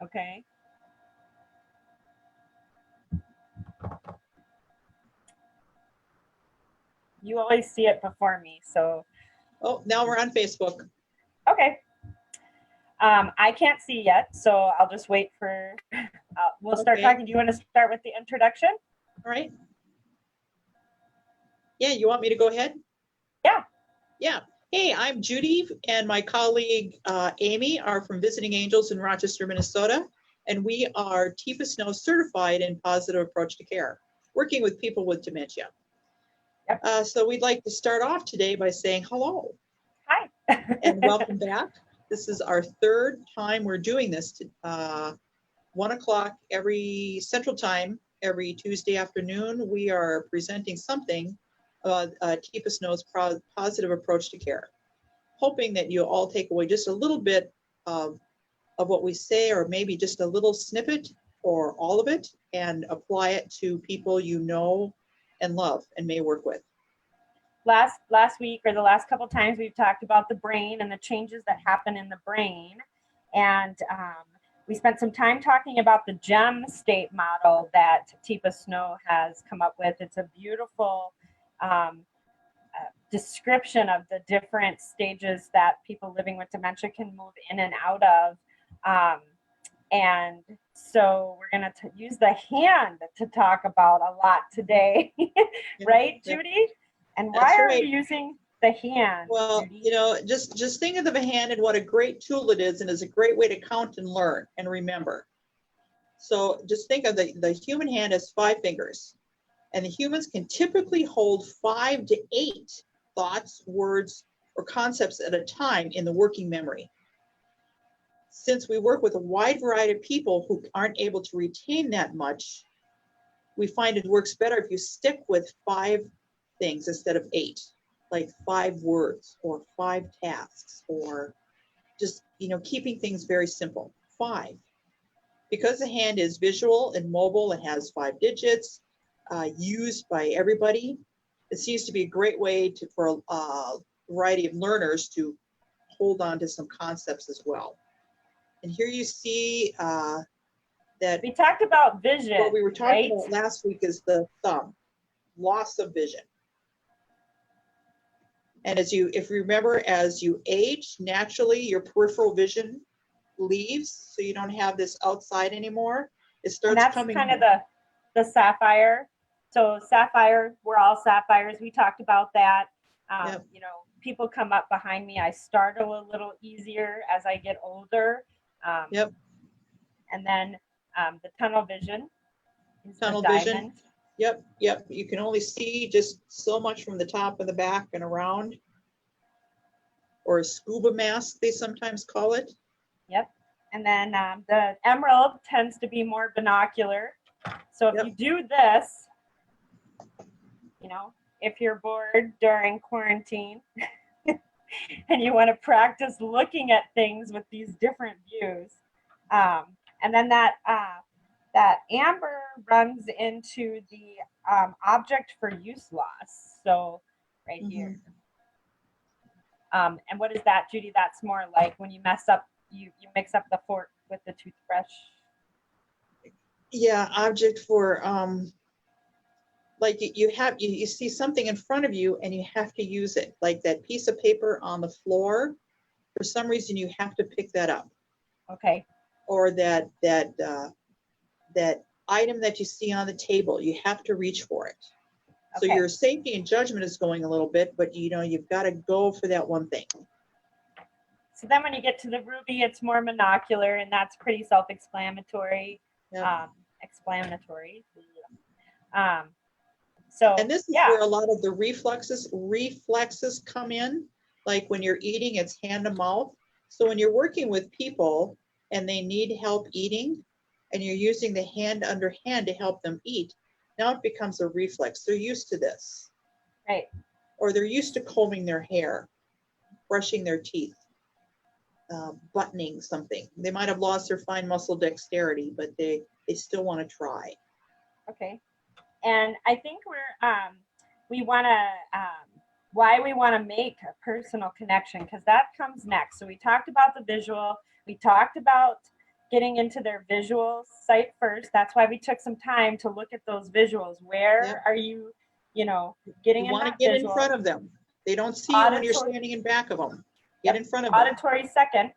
Okay. You always see it before me, so. Oh, now we're on Facebook. Okay. I can't see yet, so I'll just wait for, we'll start talking. Do you want to start with the introduction? All right. Yeah, you want me to go ahead? Yeah. Yeah. Hey, I'm Judy, and my colleague Aimee are from Visiting Angels in Rochester, Minnesota, and we are TIFA Snow certified in positive approach to care, working with people with dementia. Yep. So we'd like to start off today by saying hello. Hi. And welcome back. This is our third time we're doing this. 1 o'clock every Central Time, every Tuesday afternoon, we are presenting something TIFA Snow's positive approach to care, hoping that you all take away just a little bit of what we say, or maybe just a little snippet or all of it, and apply it to people you know and love and may work with. Last week, or the last couple times, we've talked about the brain and the changes that happen in the brain, and we spent some time talking about the GEM state model that TIFA Snow has come up with. It's a beautiful description of the different stages that people living with dementia can move in and out of. And so we're going to use the hand to talk about a lot today, right, Judy? And why are we using the hand? Well, Judy? you know, just think of the hand and what a great tool it is, and is a great way to count and learn and remember. So just think of the human hand has 5 fingers, and the humans can typically hold 5 to 8 thoughts, words, or concepts at a time in the working memory. Since we work with a wide variety of people who aren't able to retain that much, we find it works better if you stick with 5 things instead of 8, like 5 words or 5 tasks, or just, you know, keeping things very simple. 5. Because the hand is visual and mobile, it has 5 digits, used by everybody. It seems to be a great way for a variety of learners to hold on to some concepts as well. And here you see that we talked about vision. What we were talking about last week is the thumb, loss of vision. And if you remember, as you age, naturally your peripheral vision leaves, so you don't have this outside anymore. It starts coming. And that's kind of the sapphire. So sapphire, we're all sapphires. We talked about that. Yep. You know, people come up behind me. I startle a little easier as I get older. Yep. And then the tunnel vision is tunnel the vision. diamond. Yep. You can only see just so much from the top and the back and around. Or a scuba mask, they sometimes call it. Yep. And then the emerald tends to be more binocular. So if you do this, you know, if you're bored during quarantine and you want to practice looking at things with these different views, and then that amber runs into the object for use loss. So right here. And what is that, Judy? That's more like when you mess up, you mix up the fork with the toothbrush. Yeah, object for like you see something in front of you and you have to use it, like that piece of paper on the floor. For some reason, you have to pick that up. Okay. Or that item that you see on the table, you have to reach for it. So your safety and judgment is going a little bit, but you know, you've got to go for that one thing. So then when you get to the ruby, it's more monocular, and that's pretty self-explanatory. And this is where a lot of the reflexes come in. Like when you're eating, it's hand to mouth. So when you're working with people and they need help eating, and you're using the hand under hand to help them eat, now it becomes a reflex. They're used to this. Right. Or they're used to combing their hair, brushing their teeth, buttoning something. They might have lost their fine muscle dexterity, but they still want to try. Okay. And I think we want to, why we want to make a personal connection, because that comes next. So we talked about the visual, we talked about getting into their visual sight first. That's why we took some time to look at those visuals. Where are you, getting You in want to that get visual? in front of them. They don't see you when you're standing in back of them. Get in front of them. Auditory second.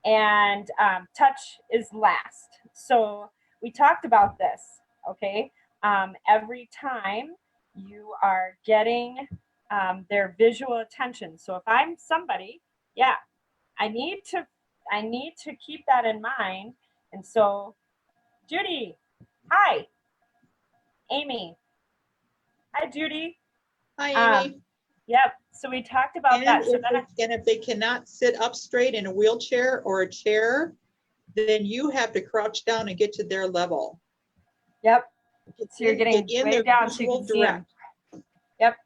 And touch is last. So we talked about this, okay? Every time you are getting their visual attention. So if I'm somebody, I need to keep that in mind. And so, Judy, hi, Aimee. Hi, Judy. Hi, Aimee. Yep. So we talked about that. So and if they cannot sit up straight in a wheelchair or a chair, then you have to crouch down and get to their level. Yep. So you're getting way down so you can see them. Yep.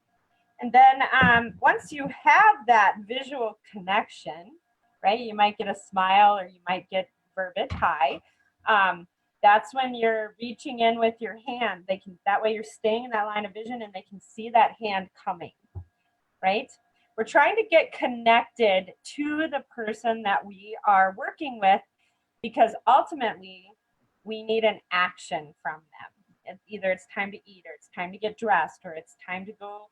And then once you have that visual connection, right, you might get a smile or you might get verbiage, hi. That's when you're reaching in with your hand. That way you're staying in that line of vision and they can see that hand coming, right? We're trying to get connected to the person that we are working with because ultimately we need an action from them. Either it's time to eat or it's time to get dressed or it's time to go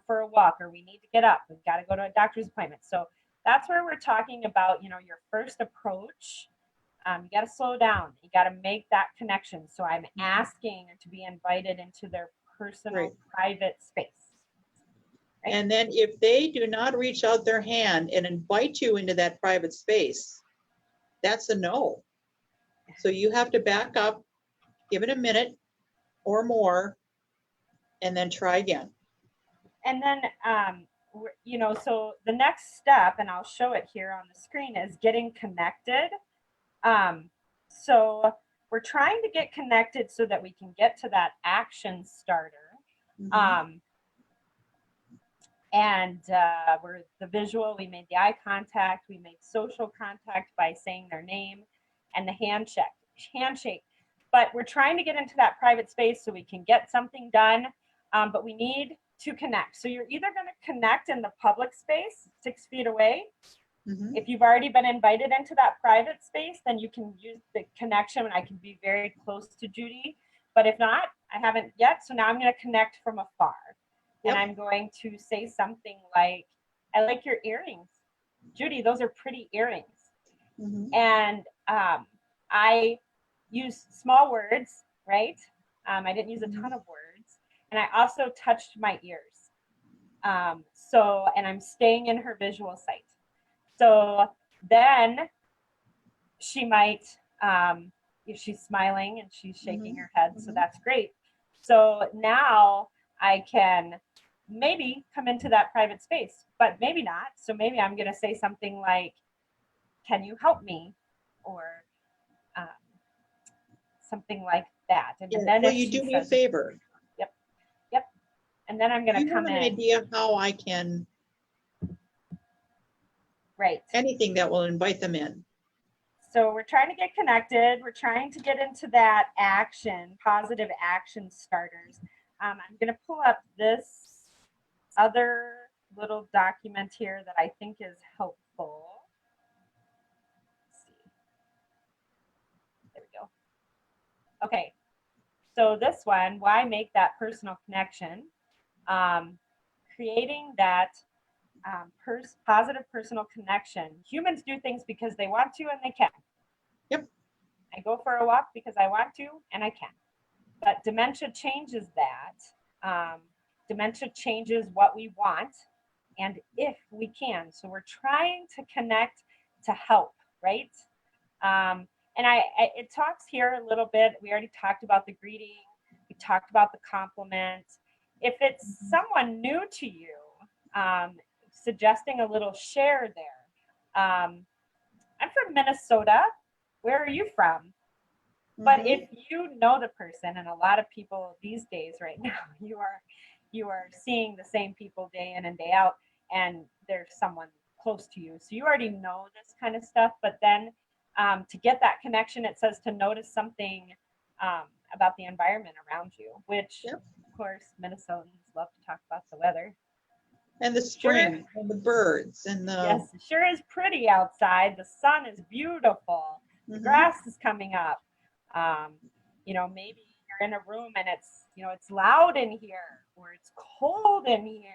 for a walk or we need to get up. We've got to go to a doctor's appointment. So that's where we're talking about, your first approach. You got to slow down. You got to make that connection. So I'm asking to be invited into their personal, private space. Right? And then if they do not reach out their hand and invite you into that private space, that's a no. So you have to back up, give it a minute or more, and then try again. And then, so the next step, and I'll show it here on the screen, is getting connected. So we're trying to get connected so that we can get to that action starter. And we're the visual, we made the eye contact, we made social contact by saying their name and the handshake. But we're trying to get into that private space so we can get something done, but we need to connect. So you're either going to connect in the public space 6 feet away. If you've already been invited into that private space, then you can use the connection and I can be very close to Judy. But if not, I haven't yet. So now I'm going to connect from afar. And I'm going to say something like, I like your earrings. Judy, those are pretty earrings. And I use small words, right? I didn't use a ton of words. And I also touched my ears. And I'm staying in her visual sight. So then she might, if she's smiling and she's shaking her head, so that's great. So now I can maybe come into that private space, but maybe not. So maybe I'm going to say something like, can you help me? Or something like that. And then will you do me a favor? Yep. And then I'm going to come in. Do you have an idea how I can? Right. Anything that will invite them in. So we're trying to get connected. We're trying to get into that action, positive action starters. I'm going to pull up this other little document here that I think is helpful. Let's see. There we go. Okay. So this one, why make that personal connection? Creating that positive personal connection. Humans do things because they want to and they can. Yep. I go for a walk because I want to and I can. But dementia changes that. Dementia changes what we want and if we can. So we're trying to connect to help, right? And it talks here a little bit. We already talked about the greeting. We talked about the compliment. If it's someone new to you, suggesting a little share there. I'm from Minnesota. Where are you from? But if you know the person, and a lot of people these days right now, you are seeing the same people day in and day out, and there's someone close to you. So you already know this kind of stuff, but then to get that connection, it says to notice something about the environment around you, which of course, Minnesotans love to talk about the weather. And the spring and the birds and the... Yes, it sure is pretty outside. The sun is beautiful. the grass is coming up. You know, maybe you're in a room and it's, you know, it's loud in here or it's cold in here.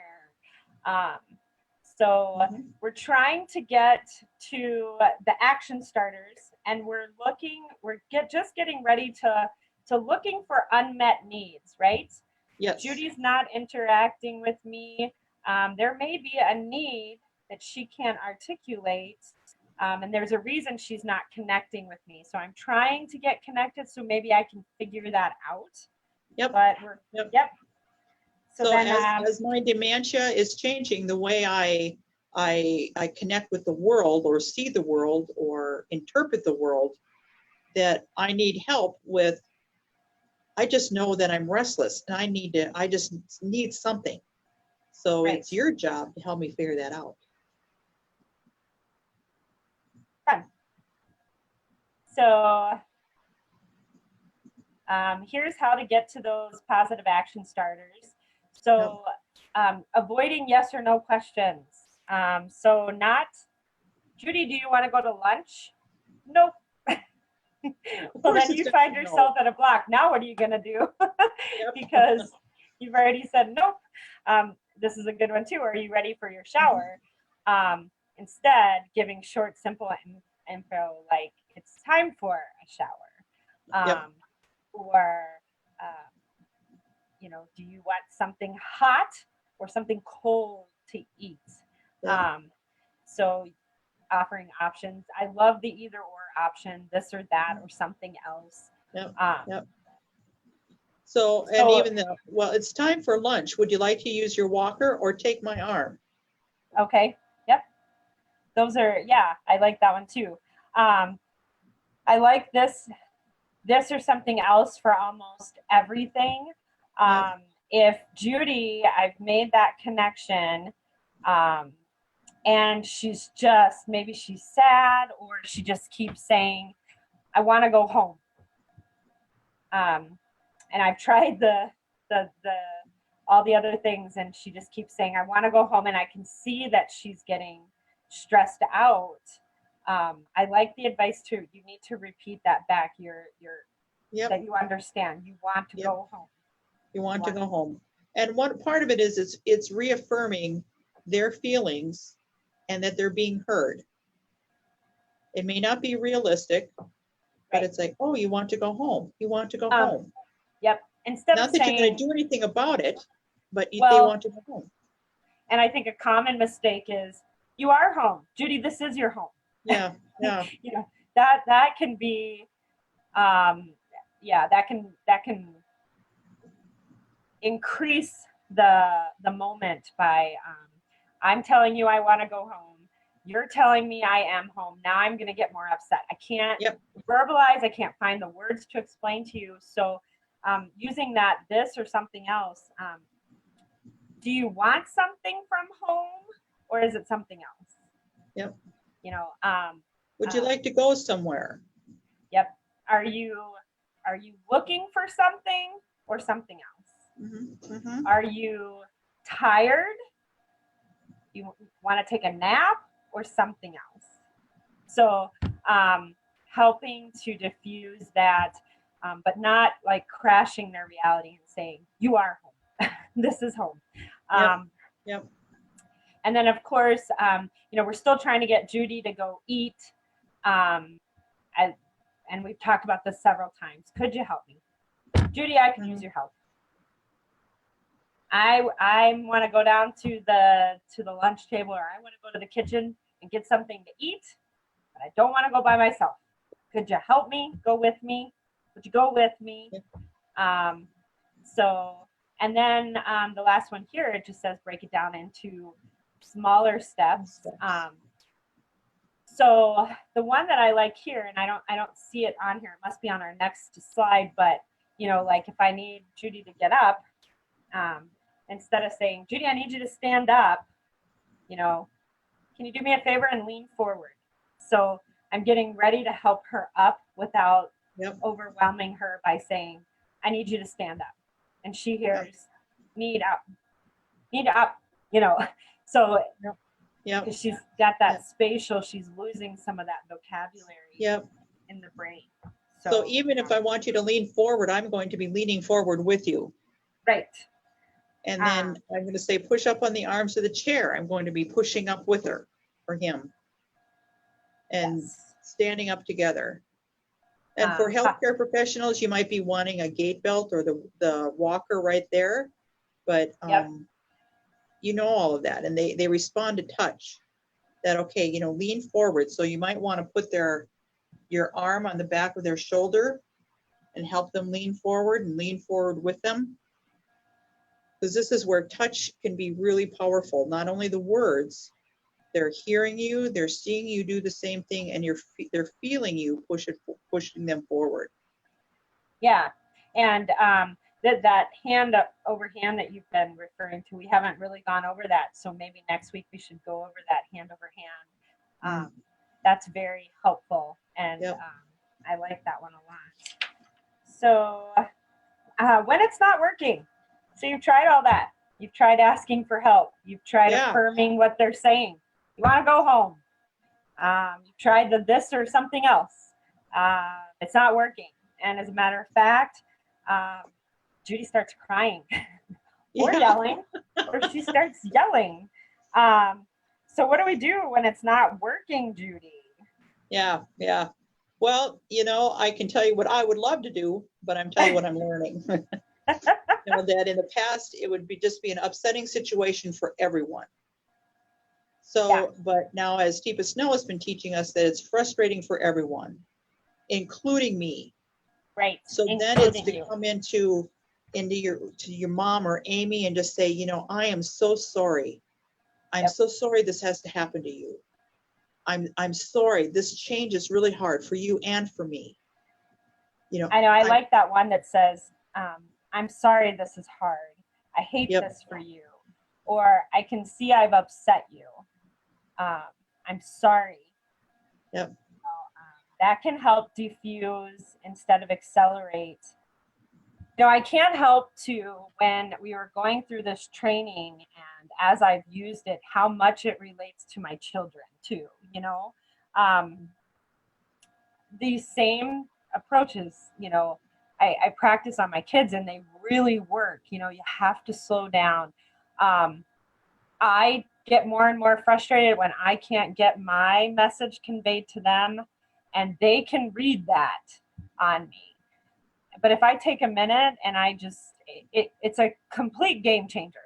So we're trying to get to the action starters, and we're just getting ready to looking for unmet needs, right? Yes. Judy's not interacting with me. There may be a need that she can't articulate, and there's a reason she's not connecting with me. So I'm trying to get connected, so maybe I can figure that out. Yep. But yep. So then, as my dementia is changing the way I connect with the world or see the world or interpret the world, that I need help with, I just know that I'm restless and I just need something. So it's your job to help me figure that out. So here's how to get to those positive action starters. So avoiding yes or no questions. So not, Judy, do you want to go to lunch? Nope. Well, then you find yourself at a block. Now what are you going to do? Because you've already said nope. This is a good one too. Are you ready for your shower? Instead, giving short, simple info like it's time for a shower. Or, you know, do you want something hot or something cold to eat? So offering options. I love the either or option, this or that or something else. So, and even the, well, it's time for lunch. Would you like to use your walker or take my arm? Okay. Yep. Those are, I like that one too. I like this or something else for almost everything. If Judy, I've made that connection, and she's just, maybe she's sad or she just keeps saying, I want to go home. And I've tried the all the other things, and she just keeps saying, I want to go home, and I can see that she's getting stressed out. I like the advice too. You need to repeat that back. That you understand. You want to go home. You want to go home. And one part of it is it's reaffirming their feelings and that they're being heard. It may not be realistic, but it's like, oh, you want to go home. You want to go home. Yep. Instead not of that saying, you're going to do anything about it, but they want to go home. And I think a common mistake is, you are home. Judy, this is your home. Yeah. You know, that can be, that can increase the moment by, I'm telling you I want to go home. You're telling me I am home. Now I'm going to get more upset. I can't verbalize. I can't find the words to explain to you. So using that, this or something else. Do you want something from home, or is it something else? Yep. You know. Would you like to go somewhere? Yep. Are you looking for something or something else? Are you tired? You want to take a nap or something else? So helping to diffuse that, but not like crashing their reality and saying, you are home. This is home. And then, of course, we're still trying to get Judy to go eat. And we've talked about this several times. Could you help me? Judy, I could use your help. I want to go down to the lunch table, or I want to go to the kitchen and get something to eat, but I don't want to go by myself. Could you help me? Go with me? Would you go with me? And then the last one here, it just says break it down into smaller steps. So the one that I like here, and I don't see it on here, it must be on our next slide, but like if I need Judy to get up, instead of saying, Judy, I need you to stand up, can you do me a favor and lean forward? So I'm getting ready to help her up without overwhelming her by saying, I need you to stand up. And she hears, need up, so because she's got that spatial, she's losing some of that vocabulary in the brain. So even if I want you to lean forward, I'm going to be leaning forward with you. Right. And then I'm going to say, push up on the arms of the chair. I'm going to be pushing up with her or him and standing up together. And for healthcare professionals, you might be wanting a gait belt or the walker right there. But you know all of that. And they respond to touch. That, okay, you know, lean forward. So you might want to put your arm on the back of their shoulder and help them lean forward and lean forward with them. Because this is where touch can be really powerful. Not only the words, they're hearing you, they're seeing you do the same thing, and they're feeling you pushing them forward. Yeah, and that hand over hand that you've been referring to, we haven't really gone over that. So maybe next week we should go over that hand over hand. That's very helpful, and I like that one a lot. So when it's not working, so you've tried all that. You've tried asking for help. You've tried affirming what they're saying. You want to go home. You've tried this or something else. It's not working. And as a matter of fact, Judy starts crying or yelling, or she starts yelling. So what do we do when it's not working, Judy? Yeah. Well, you know, I can tell you what I would love to do, but I'm telling you what I'm learning. You know, that in the past, it would just be an upsetting situation for everyone. So, but now as Teepa Snow has been teaching us that it's frustrating for everyone, including me. Right. So then it's to come into your mom or Aimee and just say, you know, I am so sorry. I'm so sorry this has to happen to you. I'm sorry. This change is really hard for you and for me. You know, I know. I like that one that says, I'm sorry this is hard. I hate this for you. Or I can see I've upset you. I'm sorry. Yep. So, that can help diffuse instead of accelerate. You know, I can't help to, when we were going through this training and as I've used it, how much it relates to my children too, you know. These same approaches, you know, I practice on my kids and they really work. You know, you have to slow down. I get more and more frustrated when I can't get my message conveyed to them and they can read that on me. But if I take a minute and I just, it's a complete game changer.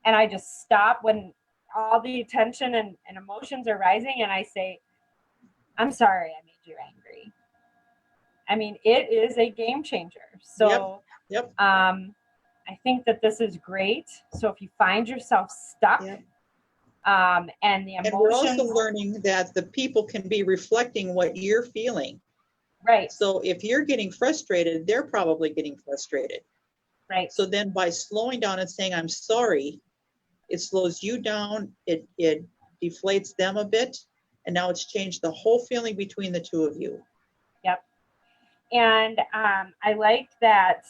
And I just stop when all the attention and emotions are rising and I say, I'm sorry I made you angry. I mean, it is a game changer. So I think that this is great. So if you find yourself stuck and the emotions. And we're also learning that the people can be reflecting what you're feeling. Right. So if you're getting frustrated, they're probably getting frustrated. Right. So then by slowing down and saying, I'm sorry, it slows you down. It deflates them a bit. And now it's changed the whole feeling between the two of you. Yep. And I like that.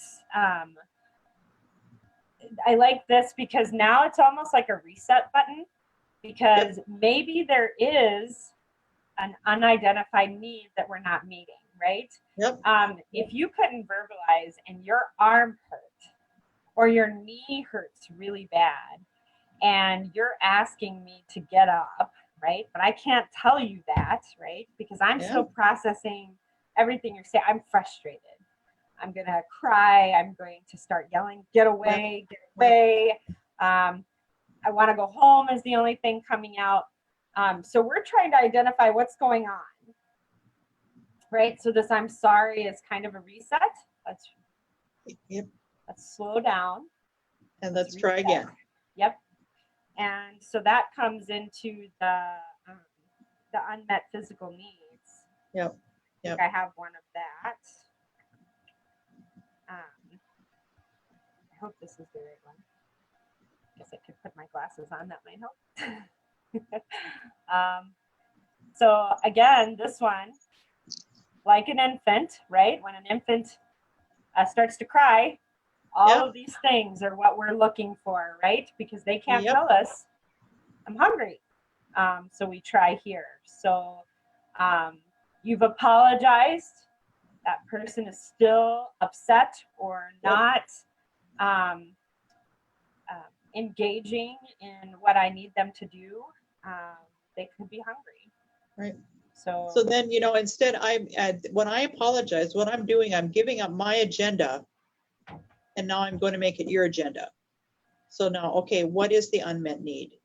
I like this because now it's almost like a reset button because maybe there is an unidentified need that we're not meeting, right? Yep. If you couldn't verbalize and your arm hurt or your knee hurts really bad and you're asking me to get up, right? But I can't tell you that, right? Because I'm still processing everything you're saying. I'm frustrated. I'm going to cry. I'm going to start yelling, get away, get away. I want to go home is the only thing coming out. So we're trying to identify what's going on, right? So this I'm sorry is kind of a reset. Let's slow down. And let's try again. Yep. And so that comes into the unmet physical needs. Yep. I think I have one of that. I hope this is the right one. I guess I could put my glasses on, that might help. So again, this one, like an infant, right? When an infant starts to cry, all of these things are what we're looking for, right? Because they can't tell us, I'm hungry. So we try here. So you've apologized. That person is still upset or not engaging in what I need them to do. They could be hungry. Right. So then, instead, when I apologize, what I'm doing, I'm giving up my agenda, and now I'm going to make it your agenda. So now, okay, what is the unmet need?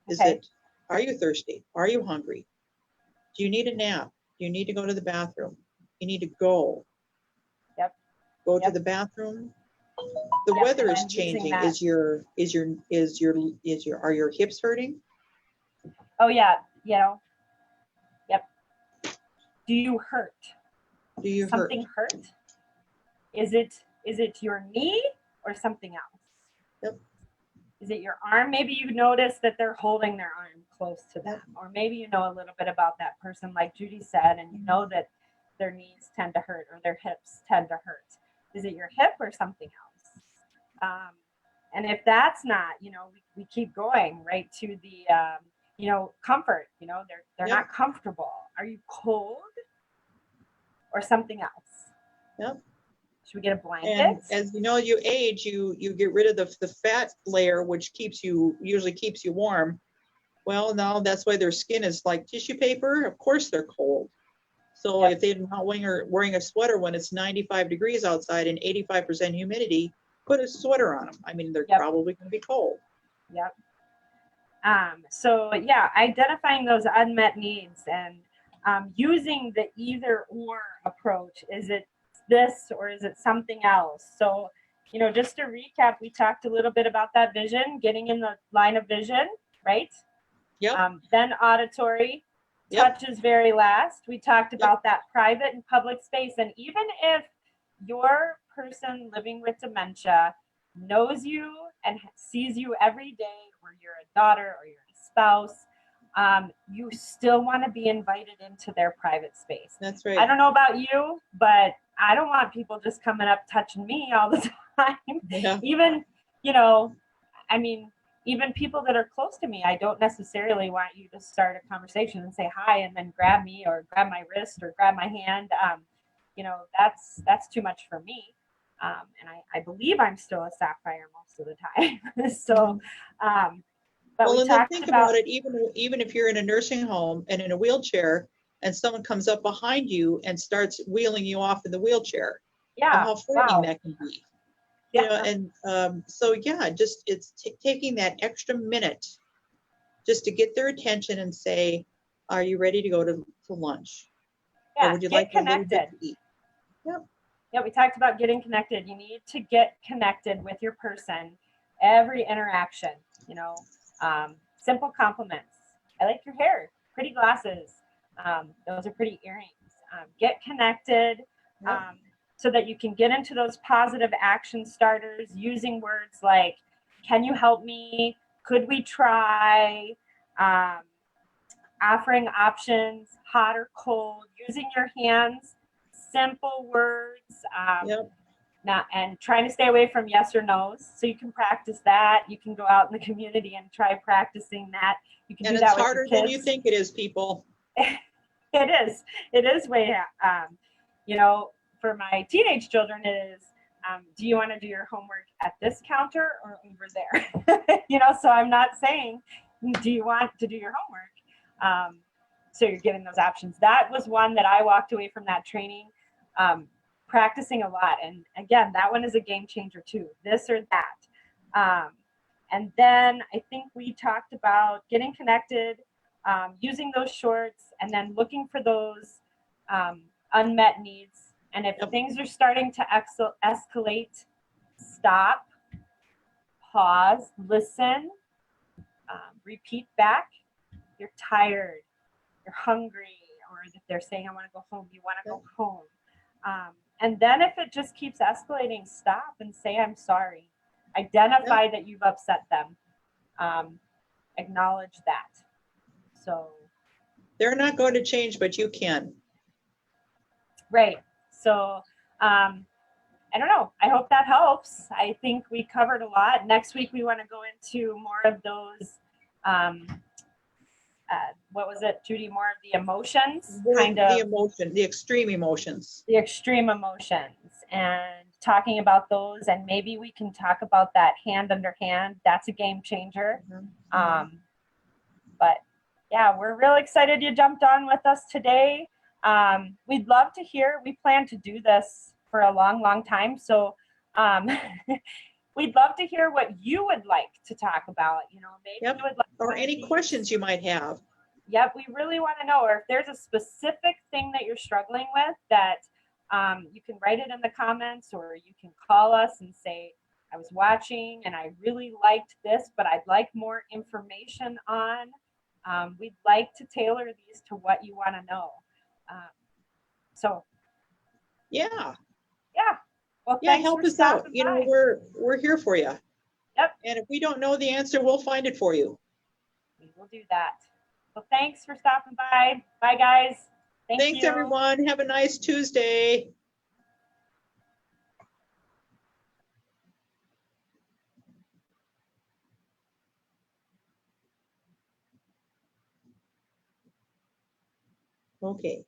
Is Okay. it, are you thirsty? Are you hungry? Do you need a nap? Do you need to go to the bathroom? You need to go. Yep. Go Yep. to the bathroom. The Yep, weather and is I'm using changing. Are your hips hurting? Oh yeah, yep. Do you hurt? Do you Something hurt? Is it your knee or something else? Yep. Is it your arm? Maybe you notice that they're holding their arm close to them, or maybe you know a little bit about that person, like Judy said, and you know that their knees tend to hurt or their hips tend to hurt. Is it your hip or something else? And if that's not, we keep going right to the, comfort. They're not comfortable. Are you cold or something else? Yep. Should we get a blanket? And as you age, you get rid of the fat layer, which usually keeps you warm. Well, now that's why their skin is like tissue paper. Of course they're cold. So if they're not wearing a sweater when it's 95 degrees outside and 85% humidity, put a sweater on them. I mean, they're probably going to be cold. Yep. So yeah, identifying those unmet needs and using the either or approach. Is it this or is it something else? So, just to recap, we talked a little bit about that vision, getting in the line of vision, right? Yep. Then auditory, touch is very last. We talked about that private and public space. And even if your person living with dementia knows you and sees you every day, or you're a daughter or you're a spouse, you still want to be invited into their private space. That's right. I don't know about you, but I don't want people just coming up touching me all the time. Yeah. Even, even people that are close to me, I don't necessarily want you to start a conversation and say hi and then grab me or grab my wrist or grab my hand. That's too much for me. And I believe I'm still a sapphire most of the time. So, but well, we and then talked think about it, even if you're in a nursing home and in a wheelchair and someone comes up behind you and starts wheeling you off in the wheelchair, and how frightening that can be. Just it's taking that extra minute just to get their attention and say, are you ready to go to lunch? Yeah, or would you like a little bit to eat? Yep. Yeah, we talked about getting connected. You need to get connected with your person. Every interaction, simple compliments. I like your hair, pretty glasses. Those are pretty earrings. Get connected. So that you can get into those positive action starters using words like, can you help me? Could we try? Offering options, hot or cold, using your hands, simple words, and trying to stay away from yes or no's. So you can practice that. You can go out in the community and try practicing that. You can do that with your kids. And it's harder than you think it is, people. It is. It is way, for my teenage children, it is, do you want to do your homework at this counter or over there? So I'm not saying, do you want to do your homework? So you're giving those options. That was one that I walked away from that training, practicing a lot. And again, that one is a game changer too, this or that. And then I think we talked about getting connected, using those shorts, and then looking for those unmet needs. And if things are starting to escalate, stop, pause, listen, repeat back. You're tired, you're hungry, or if they're saying, I want to go home, you want to go home. And then if it just keeps escalating, stop and say, I'm sorry. Identify that you've upset them. Acknowledge that. So they're not going to change, but you can. Right. So I don't know. I hope that helps. I think we covered a lot. Next week, we want to go into more of those what was it, Judy, more of the emotions, The emotion, the extreme emotions. the extreme emotions, and talking about those. And maybe we can talk about that hand under hand. That's a game changer. But yeah, we're really excited you jumped on with us today. We'd love to hear, we plan to do this for a long, long time. So we'd love to hear what you would like to talk about. You know, maybe Yep. you would like Or any questions you might have. Yep, we really want to know, or if there's a specific thing that you're struggling with, that you can write it in the comments, or you can call us and say, I was watching and I really liked this, but I'd like more information on. We'd like to tailor these to what you want to know. So Yeah. Well, Yeah, thanks help for us out. stopping You know, by. we're here for you. Yep. And if we don't know the answer, we'll find it for you. We will do that. Well, thanks for stopping by. Bye, guys. Thanks, everyone. Have a nice Tuesday. Okay.